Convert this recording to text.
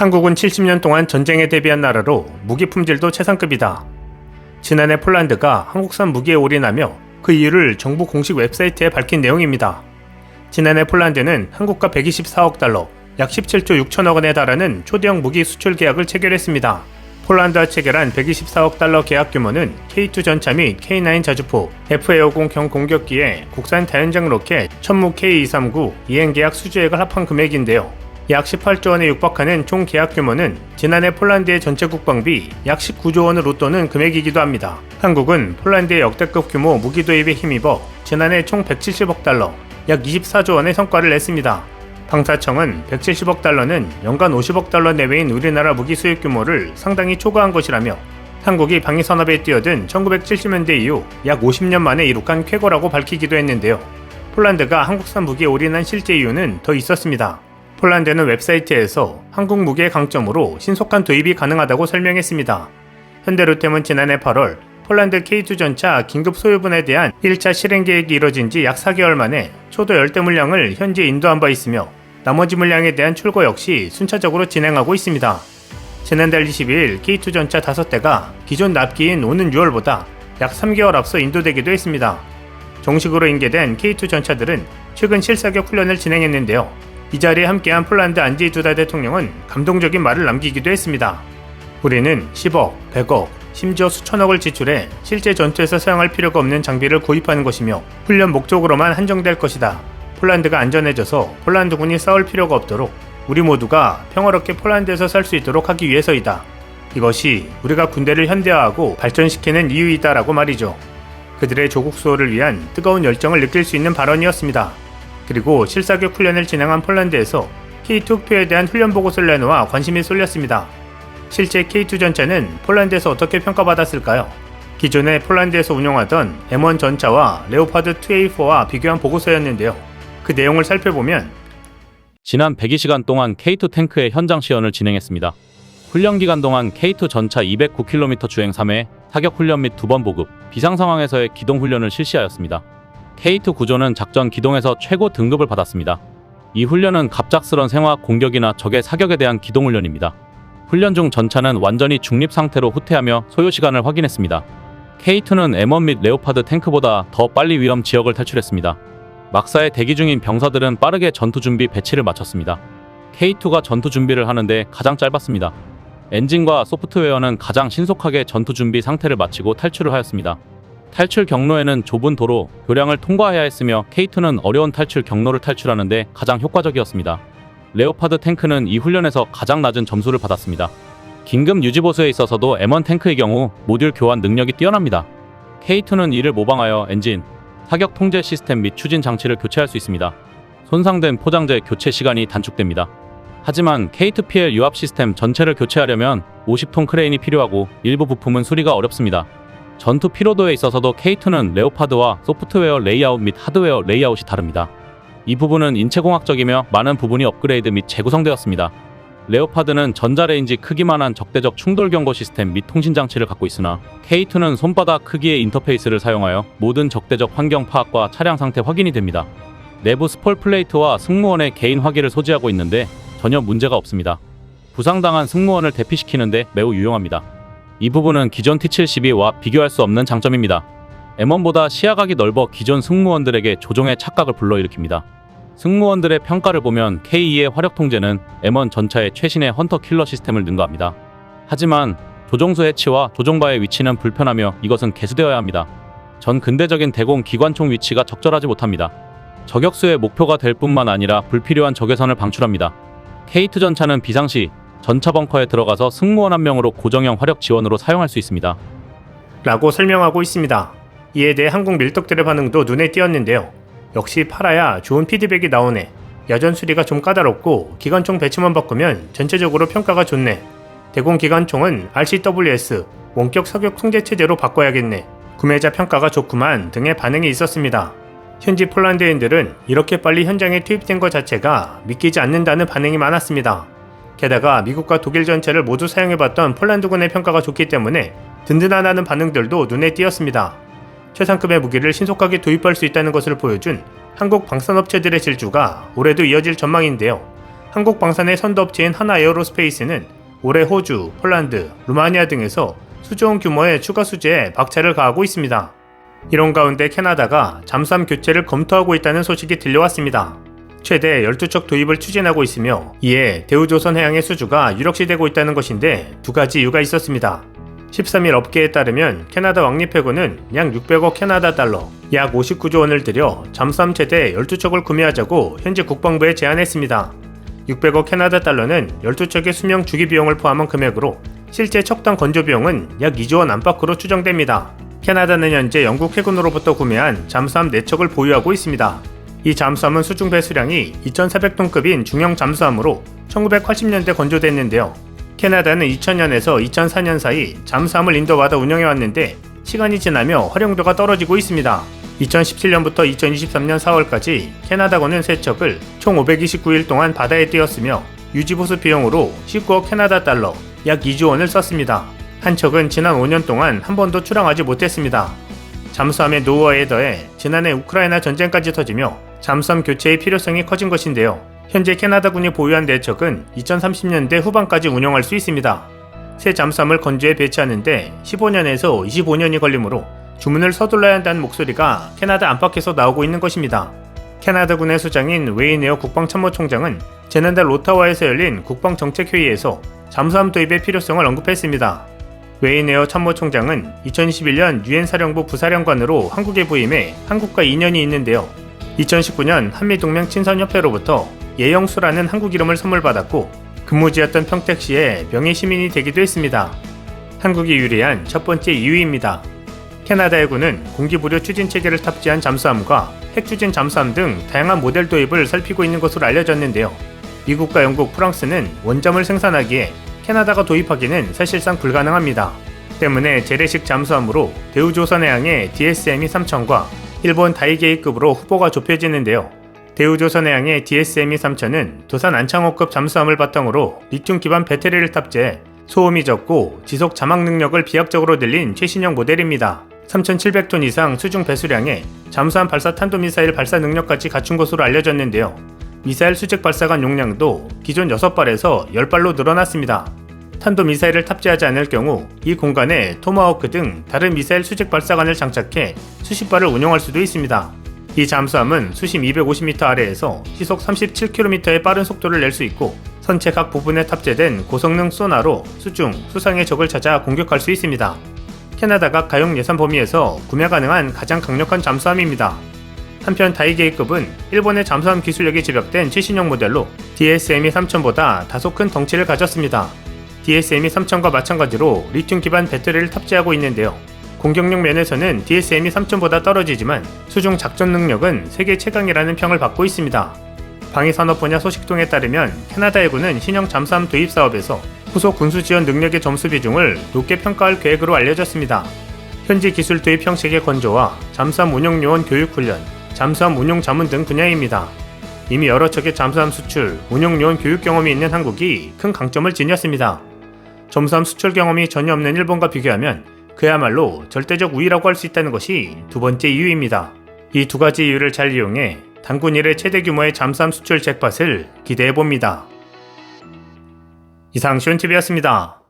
한국은 70년 동안 전쟁에 대비한 나라로 무기 품질도 최상급이다. 지난해 폴란드가 한국산 무기에 올인하며 그 이유를 정부 공식 웹사이트에 밝힌 내용입니다. 지난해 폴란드는 한국과 124억 달러, 약 17조 6천억 원에 달하는 초대형 무기 수출 계약을 체결했습니다. 폴란드와 체결한 124억 달러 계약 규모는 K2 전차 및 K9 자주포, F-50형 공격기에 국산 다연장 로켓, 천무 K239 이행 계약 수주액을 합한 금액인데요. 약 18조 원에 육박하는 총 계약 규모는 지난해 폴란드의 전체 국방비 약 19조 원을 웃도는 금액이기도 합니다. 한국은 폴란드의 역대급 규모 무기 도입에 힘입어 지난해 총 170억 달러, 약 24조 원의 성과를 냈습니다. 방사청은 170억 달러는 연간 50억 달러 내외인 우리나라 무기 수입 규모를 상당히 초과한 것이라며 한국이 방위산업에 뛰어든 1970년대 이후 약 50년 만에 이룩한 쾌거라고 밝히기도 했는데요. 폴란드가 한국산 무기에 올인한 실제 이유는 더 있었습니다. 폴란드는 웹사이트에서 한국 무기의 강점으로 신속한 도입이 가능하다고 설명했습니다. 현대로템은 지난해 8월 폴란드 K2 전차 긴급 소유분에 대한 1차 실행 계획이 이뤄진 지 약 4개월 만에 초도 열대 물량을 현지에 인도한 바 있으며 나머지 물량에 대한 출고 역시 순차적으로 진행하고 있습니다. 지난달 22일 K2 전차 5대가 기존 납기인 오는 6월보다 약 3개월 앞서 인도되기도 했습니다. 정식으로 인계된 K2 전차들은 최근 실사격 훈련을 진행했는데요. 이 자리에 함께한 폴란드 안제이 두다 대통령은 감동적인 말을 남기기도 했습니다. 우리는 10억, 100억, 심지어 수천억을 지출해 실제 전투에서 사용할 필요가 없는 장비를 구입하는 것이며 훈련 목적으로만 한정될 것이다. 폴란드가 안전해져서 폴란드군이 싸울 필요가 없도록 우리 모두가 평화롭게 폴란드에서 살 수 있도록 하기 위해서이다. 이것이 우리가 군대를 현대화하고 발전시키는 이유이다라고 말이죠. 그들의 조국 수호를 위한 뜨거운 열정을 느낄 수 있는 발언이었습니다. 그리고 실사격 훈련을 진행한 폴란드에서 K2 흑표에 대한 훈련 보고서를 내놓아 관심이 쏠렸습니다. 실제 K2 전차는 폴란드에서 어떻게 평가받았을까요? 기존에 폴란드에서 운용하던 M1 전차와 레오파드 2A4와 비교한 보고서였는데요. 그 내용을 살펴보면 지난 102시간 동안 K2 탱크의 현장 시연을 진행했습니다. 훈련 기간 동안 K2 전차 209km 주행 3회, 사격 훈련 및 2번 보급, 비상 상황에서의 기동 훈련을 실시하였습니다. K2 구조는 작전 기동에서 최고 등급을 받았습니다. 이 훈련은 갑작스런 생화 공격이나 적의 사격에 대한 기동 훈련입니다. 훈련 중 전차는 완전히 중립 상태로 후퇴하며 소요 시간을 확인했습니다. K2는 M1 및 레오파드 탱크보다 더 빨리 위험 지역을 탈출했습니다. 막사에 대기 중인 병사들은 빠르게 전투 준비 배치를 마쳤습니다. K2가 전투 준비를 하는데 가장 짧았습니다. 엔진과 소프트웨어는 가장 신속하게 전투 준비 상태를 마치고 탈출을 하였습니다. 탈출 경로에는 좁은 도로, 교량을 통과해야 했으며 K2는 어려운 탈출 경로를 탈출하는데 가장 효과적이었습니다. 레오파드 탱크는 이 훈련에서 가장 낮은 점수를 받았습니다. 긴급 유지보수에 있어서도 M1 탱크의 경우 모듈 교환 능력이 뛰어납니다. K2는 이를 모방하여 엔진, 사격 통제 시스템 및 추진 장치를 교체할 수 있습니다. 손상된 포장재 교체 시간이 단축됩니다. 하지만 K2PL 유압 시스템 전체를 교체하려면 50톤 크레인이 필요하고 일부 부품은 수리가 어렵습니다. 전투 피로도에 있어서도 K2는 레오파드와 소프트웨어 레이아웃 및 하드웨어 레이아웃이 다릅니다. 이 부분은 인체공학적이며 많은 부분이 업그레이드 및 재구성되었습니다. 레오파드는 전자레인지 크기만한 적대적 충돌 경고 시스템 및 통신 장치를 갖고 있으나 K2는 손바닥 크기의 인터페이스를 사용하여 모든 적대적 환경 파악과 차량 상태 확인이 됩니다. 내부 스폴 플레이트와 승무원의 개인 화기를 소지하고 있는데 전혀 문제가 없습니다. 부상당한 승무원을 대피시키는데 매우 유용합니다. 이 부분은 기존 T-72와 비교할 수 없는 장점입니다. M1보다 시야각이 넓어 기존 승무원들에게 조종의 착각을 불러일으킵니다. 승무원들의 평가를 보면 K2의 화력 통제는 M1 전차의 최신의 헌터 킬러 시스템을 능가합니다. 하지만 조종수 해치와 조종바의 위치는 불편하며 이것은 개수되어야 합니다. 전 근대적인 대공 기관총 위치가 적절하지 못합니다. 저격수의 목표가 될 뿐만 아니라 불필요한 적외선을 방출합니다. K2 전차는 비상시 전차 벙커에 들어가서 승무원 한 명으로 고정형 화력 지원으로 사용할 수 있습니다. 라고 설명하고 있습니다. 이에 대해 한국 밀떡들의 반응도 눈에 띄었는데요. 역시 팔아야 좋은 피드백이 나오네. 야전 수리가 좀 까다롭고 기관총 배치만 바꾸면 전체적으로 평가가 좋네. 대공 기관총은 RCWS 원격 사격 통제 체제로 바꿔야겠네. 구매자 평가가 좋구만 등의 반응이 있었습니다. 현지 폴란드인들은 이렇게 빨리 현장에 투입된 것 자체가 믿기지 않는다는 반응이 많았습니다. 게다가 미국과 독일 전차를 모두 사용해봤던 폴란드군의 평가가 좋기 때문에 든든하다는 반응들도 눈에 띄었습니다. 최상급의 무기를 신속하게 도입할 수 있다는 것을 보여준 한국 방산업체들의 질주가 올해도 이어질 전망인데요. 한국 방산의 선도업체인 하나에어로스페이스는 올해 호주, 폴란드, 루마니아 등에서 수조원 규모의 추가 수주에 박차를 가하고 있습니다. 이런 가운데 캐나다가 잠수함 교체를 검토하고 있다는 소식이 들려왔습니다. 최대 12척 도입을 추진하고 있으며 이에 대우조선해양의 수주가 유력시되고 있다는 것인데 두 가지 이유가 있었습니다. 13일 업계에 따르면 캐나다 왕립해군은 약 600억 캐나다 달러, 약 59조 원을 들여 잠수함 최대 12척을 구매하자고 현지 국방부에 제안했습니다. 600억 캐나다 달러는 12척의 수명 주기 비용을 포함한 금액으로 실제 척당 건조 비용은 약 2조 원 안팎으로 추정됩니다. 캐나다는 현재 영국 해군으로부터 구매한 잠수함 4척을 보유하고 있습니다. 이 잠수함은 수중 배수량이 2,400톤급인 중형 잠수함으로 1980년대 건조됐는데요. 캐나다는 2000년에서 2004년 사이 잠수함을 인도받아 운영해왔는데 시간이 지나며 활용도가 떨어지고 있습니다. 2017년부터 2023년 4월까지 캐나다군은 3척을 총 529일 동안 바다에 띄웠으며 유지보수 비용으로 19억 캐나다 달러, 약 2조 원을 썼습니다. 한 척은 지난 5년 동안 한 번도 출항하지 못했습니다. 잠수함의 노후화에 더해 지난해 우크라이나 전쟁까지 터지며 잠수함 교체의 필요성이 커진 것인데요. 현재 캐나다군이 보유한 4척은 2030년대 후반까지 운영할 수 있습니다. 새 잠수함을 건조해 배치하는데 15년에서 25년이 걸리므로 주문을 서둘러야 한다는 목소리가 캐나다 안팎에서 나오고 있는 것입니다. 캐나다군의 수장인 웨이네어 국방참모총장은 지난달 오타와에서 열린 국방정책회의에서 잠수함 도입의 필요성을 언급했습니다. 웨이네어 참모총장은 2021년 유엔 사령부 부사령관으로 한국에 부임해 한국과 인연이 있는데요. 2019년 한미동맹 친선협회로부터 예영수라는 한국 이름을 선물받았고 근무지였던 평택시의 명예시민이 되기도 했습니다. 한국이 유리한 첫 번째 이유입니다. 캐나다 해군은 공기부료 추진체계를 탑재한 잠수함과 핵추진 잠수함 등 다양한 모델 도입을 살피고 있는 것으로 알려졌는데요. 미국과 영국, 프랑스는 원잠을 생산하기에 캐나다가 도입하기는 사실상 불가능합니다. 때문에 재래식 잠수함으로 대우조선해양의 DSME-3000과 일본 다이게이급으로 후보가 좁혀지는데요. 대우조선해양의 DSME-3000은 도산 안창호급 잠수함을 바탕으로 리튬 기반 배터리를 탑재해 소음이 적고 지속 자막 능력을 비약적으로 늘린 최신형 모델입니다. 3,700톤 이상 수중 배수량에 잠수함 발사 탄도미사일 발사 능력까지 갖춘 것으로 알려졌는데요. 미사일 수직 발사관 용량도 기존 6발에서 10발로 늘어났습니다. 탄도미사일을 탑재하지 않을 경우 이 공간에 토마호크 등 다른 미사일 수직 발사관을 장착해 수십 발을 운용할 수도 있습니다. 이 잠수함은 수심 250m 아래에서 시속 37km의 빠른 속도를 낼 수 있고 선체 각 부분에 탑재된 고성능 소나로 수중, 수상의 적을 찾아 공격할 수 있습니다. 캐나다가 가용 예산 범위에서 구매 가능한 가장 강력한 잠수함입니다. 한편 다이게이급은 일본의 잠수함 기술력이 집약된 최신형 모델로 DSME-3000보다 다소 큰 덩치를 가졌습니다. DSME-3000과 마찬가지로 리튬 기반 배터리를 탑재하고 있는데요. 공격력 면에서는 DSME-3000보다 떨어지지만 수중 작전 능력은 세계 최강이라는 평을 받고 있습니다. 방위산업 분야 소식통에 따르면 캐나다 해군은 신형 잠수함 도입 사업에서 후속 군수 지원 능력의 점수 비중을 높게 평가할 계획으로 알려졌습니다. 현지 기술 도입 형식의 건조와 잠수함 운용 요원 교육 훈련, 잠수함 운용 자문 등 분야입니다. 이미 여러 척의 잠수함 수출, 운용 요원 교육 경험이 있는 한국이 큰 강점을 지녔습니다. 잠수함 수출 경험이 전혀 없는 일본과 비교하면 그야말로 절대적 우위라고 할 수 있다는 것이 두 번째 이유입니다. 이 두 가지 이유를 잘 이용해 단군 이래 최대 규모의 잠수함 수출 잭팟을 기대해봅니다. 이상 시온TV였습니다.